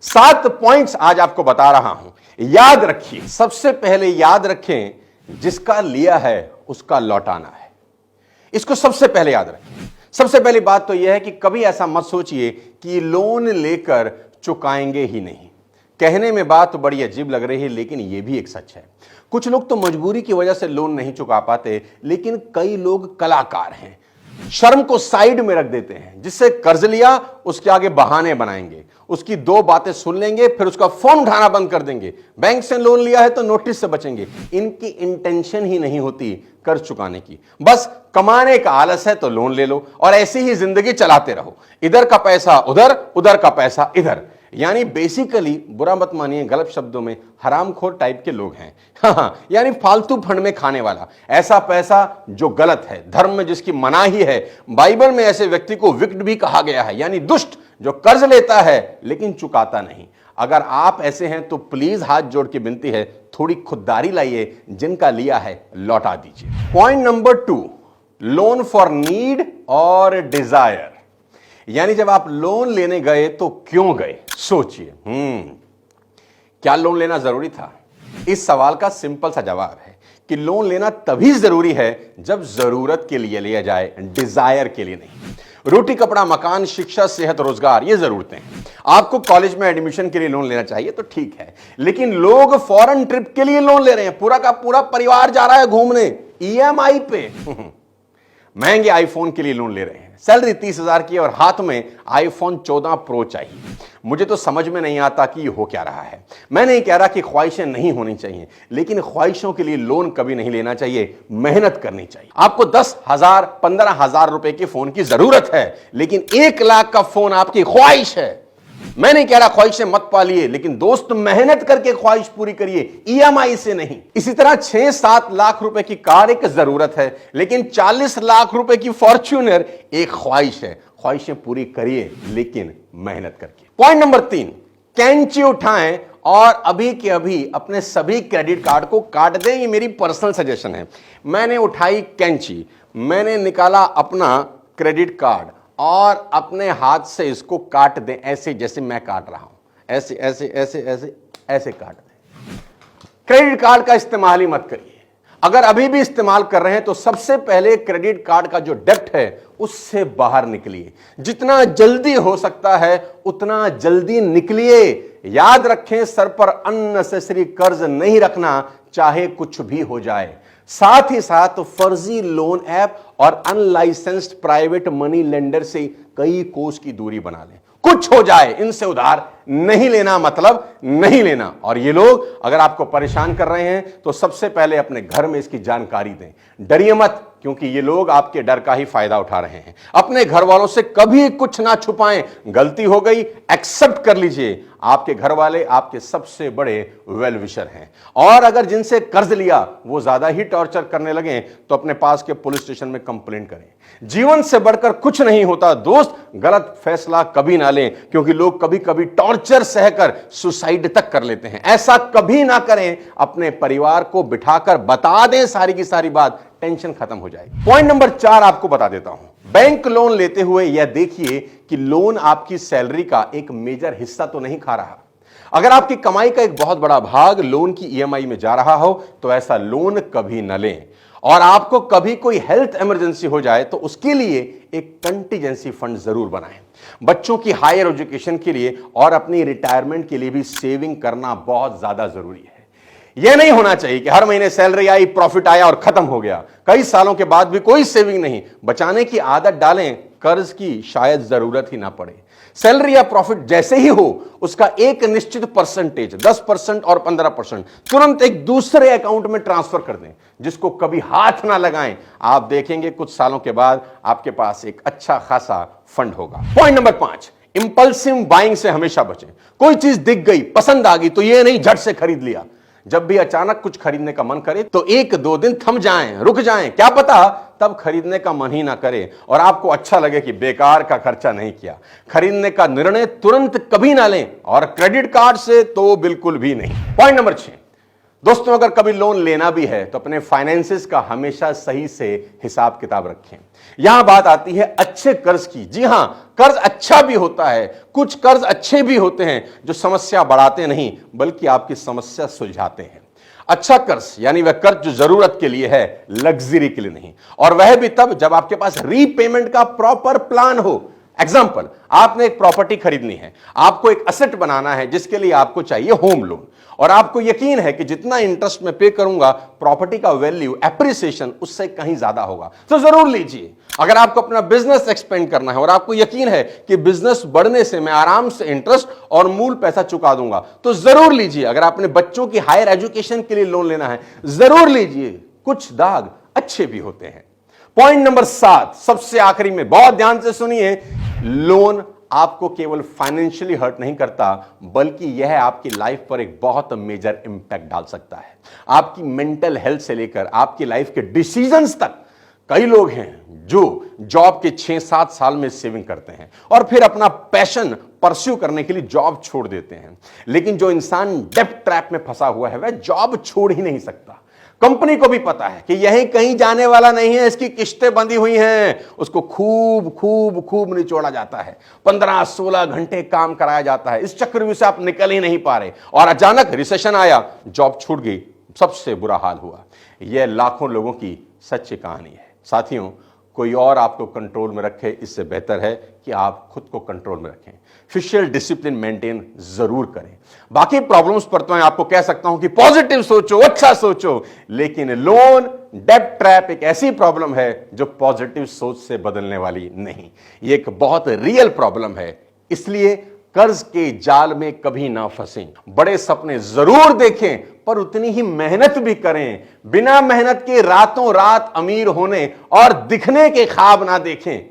7 points आज आपको बता रहा हूं, याद रखिए। सबसे पहले याद रखें, जिसका लिया है उसका लौटाना है। इसको सबसे पहले याद रखें। सबसे पहली बात तो यह है कि कभी ऐसा मत सोचिए कि लोन लेकर चुकाएंगे ही नहीं। कहने में बात तो बड़ी अजीब लग रही है, लेकिन यह भी एक सच है। कुछ लोग तो मजबूरी की वजह से लोन नहीं चुका पाते, लेकिन कई लोग कलाकार हैं, शर्म को साइड में रख देते हैं। जिससे कर्ज लिया उसके आगे बहाने बनाएंगे, उसकी 2 बातें सुन लेंगे, फिर उसका फोन उठाना बंद कर देंगे। बैंक से लोन लिया है तो नोटिस से बचेंगे। इनकी इंटेंशन ही नहीं होती कर्ज चुकाने की, बस कमाने का आलस है तो लोन ले लो और ऐसी ही जिंदगी चलाते रहो। इधर का पैसा उधर, उधर का पैसा इधर। यानी बेसिकली, बुरा मत मानिए, गलत शब्दों में हरामखोर टाइप के लोग हैं। हाँ, यानी फालतू फंड में खाने वाला ऐसा पैसा जो गलत है, धर्म में जिसकी मनाही है। बाइबल में ऐसे व्यक्ति को विक्ट भी कहा गया है, यानी दुष्ट, जो कर्ज लेता है लेकिन चुकाता नहीं। अगर आप ऐसे हैं तो प्लीज हाथ जोड़ के विनती है, थोड़ी खुददारी लाइए, जिनका लिया है लौटा दीजिए। Point number 2, loan for need और डिजायर। यानी जब आप लोन लेने गए तो क्यों गए, सोचिए। क्या लोन लेना जरूरी था? इस सवाल का सिंपल सा जवाब है कि लोन लेना तभी जरूरी है जब जरूरत के लिए लिया जाए, डिजायर के लिए नहीं। रोटी कपड़ा मकान शिक्षा सेहत रोजगार, ये जरूरतें हैं। आपको कॉलेज में एडमिशन के लिए लोन लेना चाहिए तो ठीक है, लेकिन लोग फॉरेन ट्रिप के लिए लोन ले रहे हैं। पूरा का पूरा परिवार जा रहा है घूमने ईएमआई पे। महंगे आईफोन के लिए लोन ले रहे हैं। सैलरी 30,000 की और हाथ में आईफोन 14 प्रो चाहिए। मुझे तो समझ में नहीं आता कि ये हो क्या रहा है। मैं नहीं कह रहा कि ख्वाहिशें नहीं होनी चाहिए, लेकिन ख्वाहिशों के लिए लोन कभी नहीं लेना चाहिए, मेहनत करनी चाहिए। आपको 10,000 15,000 रुपए के फोन की जरूरत है, लेकिन 1 लाख का फोन आपकी ख्वाहिश है। मैं नहीं कह रहा ख्वाहिशें मत पालिए, लेकिन दोस्त मेहनत करके ख्वाहिश पूरी करिए, ईएमआई से नहीं। इसी तरह 6-7 लाख रुपए की कार एक जरूरत है, लेकिन 40 लाख रुपए की फॉर्च्यूनर एक ख्वाहिश है। ख्वाहिशें पूरी करिए, लेकिन मेहनत करके। पॉइंट नंबर 3, कैंची उठाएं और अभी के अभी अपने सभी क्रेडिट कार्ड को काट दें। ये मेरी पर्सनल सजेशन है। मैंने उठाई कैंची, मैंने निकाला अपना क्रेडिट कार्ड और अपने हाथ से इसको काट दें, ऐसे जैसे मैं काट रहा हूं। ऐसे ऐसे ऐसे ऐसे ऐसे काट दें। क्रेडिट कार्ड का इस्तेमाल ही मत करिए। अगर अभी भी इस्तेमाल कर रहे हैं तो सबसे पहले क्रेडिट कार्ड का जो डेब्ट है उससे बाहर निकलिए। जितना जल्दी हो सकता है उतना जल्दी निकलिए। याद रखें, सर पर अननेसेसरी कर्ज नहीं रखना, चाहे कुछ भी हो जाए। साथ ही साथ फर्जी लोन ऐप और अनलाइसेंस्ड प्राइवेट मनी लेंडर से कई कोस की दूरी बना लें। कुछ हो जाए, इनसे उधार नहीं लेना, मतलब नहीं लेना। और ये लोग अगर आपको परेशान कर रहे हैं तो सबसे पहले अपने घर में इसकी जानकारी दें। डरिए मत, क्योंकि ये लोग आपके डर का ही फायदा उठा रहे हैं। अपने घर वालों से कभी कुछ ना छुपाएं। गलती हो गई, एक्सेप्ट कर लीजिए। आपके घर वाले आपके सबसे बड़े वेल विशर हैं। और अगर जिनसे कर्ज लिया वो ज्यादा ही टॉर्चर करने लगे तो अपने पास के पुलिस स्टेशन में कंप्लेंट करें। जीवन से बढ़कर कुछ नहीं होता दोस्त। गलत फैसला कभी ना लें, क्योंकि लोग कभी कभी टॉर्चर सहकर सुसाइड तक कर लेते हैं। ऐसा कभी ना करें। अपने परिवार को बिठाकर बता दें सारी की सारी बात, टेंशन खत्म हो जाएगी। पॉइंट नंबर 4 आपको बता देता हूं। बैंक लोन लेते हुए यह देखिए कि लोन आपकी सैलरी का एक मेजर हिस्सा तो नहीं खा रहा। अगर आपकी कमाई का एक बहुत बड़ा भाग लोन की ईएमआई में जा रहा हो तो ऐसा लोन कभी न लें। और आपको कभी कोई हेल्थ इमरजेंसी हो जाए तो उसके लिए एक कंटीजेंसी फंड जरूर बनाएं। बच्चों की हायर एजुकेशन के लिए और अपनी रिटायरमेंट के लिए भी सेविंग करना बहुत ज्यादा जरूरी है। यह नहीं होना चाहिए कि हर महीने सैलरी आई, प्रॉफिट आया और खत्म हो गया। कई सालों के बाद भी कोई सेविंग नहीं। बचाने की आदत डालें, कर्ज की शायद जरूरत ही ना पड़े। सैलरी या प्रॉफिट जैसे ही हो उसका एक निश्चित परसेंटेज 10% और 15% तुरंत एक दूसरे अकाउंट में ट्रांसफर कर दें, जिसको कभी हाथ ना लगाएं। आप देखेंगे कुछ सालों के बाद आपके पास एक अच्छा खासा फंड होगा। पॉइंट नंबर 5, इंपल्सिव बाइंग से हमेशा बचें। कोई चीज दिख गई, पसंद आ गई तो यह नहीं झट से खरीद लिया। जब भी अचानक कुछ खरीदने का मन करे तो 1-2 दिन थम जाएं, रुक जाएं। क्या पता तब खरीदने का मन ही ना करे और आपको अच्छा लगे कि बेकार का खर्चा नहीं किया। खरीदने का निर्णय तुरंत कभी ना लें और क्रेडिट कार्ड से तो बिल्कुल भी नहीं। पॉइंट नंबर 6, दोस्तों, अगर कभी लोन लेना भी है तो अपने फाइनेंसेस का हमेशा सही से हिसाब किताब रखें। यहां बात आती है अच्छे कर्ज की। जी हां, कर्ज अच्छा भी होता है, कुछ कर्ज अच्छे भी होते हैं जो समस्या बढ़ाते नहीं बल्कि आपकी समस्या सुलझाते हैं। अच्छा कर्ज यानी वह कर्ज जो जरूरत के लिए है, लग्जरी के लिए नहीं, और वह भी तब जब आपके पास रीपेमेंट का प्रॉपर प्लान हो। एग्जाम्पल, आपने एक प्रॉपर्टी खरीदनी है, आपको एक असेट बनाना है जिसके लिए आपको चाहिए होम लोन, और आपको यकीन है कि जितना इंटरेस्ट मैं पे करूंगा प्रॉपर्टी का वैल्यू एप्रिसिएशन उससे कहीं ज्यादा होगा, तो जरूर लीजिए। अगर आपको अपना बिजनेस एक्सपेंड करना है और आपको यकीन है कि बिजनेस बढ़ने से मैं आराम से इंटरेस्ट और मूल पैसा चुका दूंगा, तो जरूर लीजिए। अगर अपने बच्चों की हायर एजुकेशन के लिए लोन लेना है, जरूर लीजिए। कुछ दाग अच्छे भी होते हैं। पॉइंट नंबर 7, सबसे आखिरी में, बहुत ध्यान से सुनिए। लोन आपको केवल फाइनेंशियली हर्ट नहीं करता बल्कि यह आपकी लाइफ पर एक बहुत मेजर इंपैक्ट डाल सकता है। आपकी मेंटल हेल्थ से लेकर आपकी लाइफ के डिसीजंस तक। कई लोग हैं जो जॉब के 6-7 साल में सेविंग करते हैं और फिर अपना पैशन परस्यू करने के लिए जॉब छोड़ देते हैं, लेकिन जो इंसान डेब्ट ट्रैप में फंसा हुआ है वह जॉब छोड़ ही नहीं सकता। कंपनी को भी पता है कि यही कहीं जाने वाला नहीं है, इसकी किस्तें बंधी हुई हैं, उसको खूब खूब खूब निचोड़ा जाता है, 15-16 घंटे काम कराया जाता है। इस चक्रव्यूह से आप निकल ही नहीं पा रहे और अचानक रिसेशन आया, जॉब छूट गई, सबसे बुरा हाल हुआ। यह लाखों लोगों की सच्ची कहानी है। साथियों, कोई और आपको कंट्रोल में रखे इससे बेहतर है कि आप खुद को कंट्रोल में रखें। फिजिकल डिसिप्लिन मेंटेन जरूर करें। बाकी प्रॉब्लम्स पर तो मैं आपको कह सकता हूं कि पॉजिटिव सोचो, अच्छा सोचो, लेकिन लोन डेब्ट ट्रैप एक ऐसी प्रॉब्लम है जो पॉजिटिव सोच से बदलने वाली नहीं। ये एक बहुत रियल प्रॉब्लम है। इसलिए कर्ज के जाल में कभी ना फंसें। बड़े सपने जरूर देखें पर उतनी ही मेहनत भी करें। बिना मेहनत के रातों रात अमीर होने और दिखने के ख्वाब ना देखें।